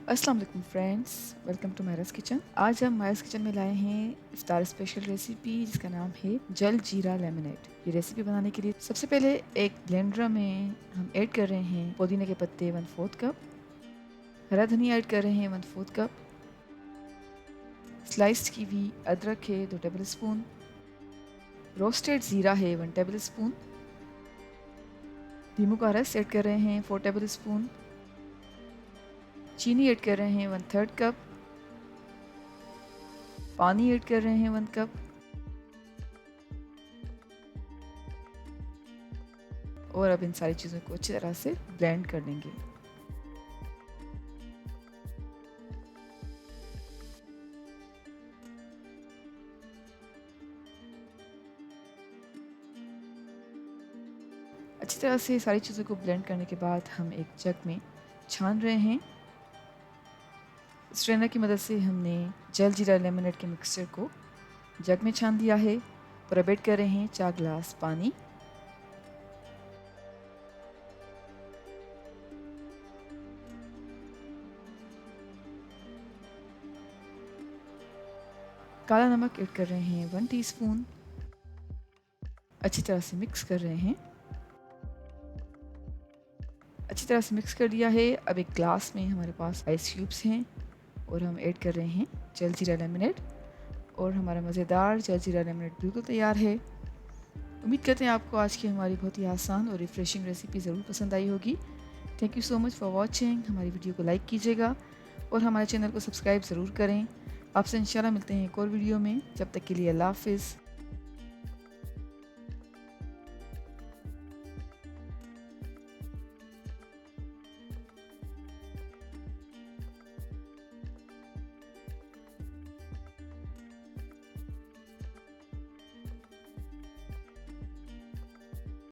अस्सलाम वालेकुम friends, welcome to Myra's kitchen. आज हम मायरास किचन में लाए हैं इफ्तार स्पेशल रेसिपी जिसका नाम है जल जीरा लेमनेड। ये रेसिपी बनाने के लिए सबसे पहले एक ब्लेंडर में हम ऐड कर रहे हैं पुदीने के पत्ते 1/4 कप, हरा धनिया ऐड कर रहे हैं 1/4 कप, स्लाइस्ड कीवी अदरक है 2 टेबल स्पून, रोस्टेड ज़ीरा है 1 टेबल स्पून, नींबू का रस ऐड कर रहे हैं 4 टेबल स्पून, चीनी ऐड कर रहे हैं 1/3 कप, पानी ऐड कर रहे हैं 1 कप और अब इन सारी चीज़ों को अच्छी तरह से ब्लेंड कर लेंगे। अच्छी तरह से सारी चीज़ों को ब्लेंड करने के बाद हम एक जग में छान रहे हैं। स्ट्रेनर की मदद से हमने जल जीरा लेमनेड के मिक्सचर को जग में छान दिया है और अब ऐड कर रहे हैं 4 ग्लास पानी। काला नमक ऐड कर रहे हैं 1 टीस्पून। अच्छी तरह से मिक्स कर रहे हैं। अच्छी तरह से मिक्स कर दिया है। अब एक ग्लास में हमारे पास आइस क्यूब्स हैं और हम ऐड कर रहे हैं जल जीरा लेमनेड और हमारा मज़ेदार जल जीरा लेमनेड बिल्कुल तैयार है। उम्मीद करते हैं आपको आज की हमारी बहुत ही आसान और रिफ़्रेशिंग रेसिपी ज़रूर पसंद आई होगी। Thank you so much for watching. हमारी वीडियो को लाइक कीजिएगा और हमारे चैनल को सब्सक्राइब ज़रूर करें। आपसे इंशाल्लाह मिलते हैं एक और वीडियो में। जब तक के लिए अल्लाह हाफ़िज़।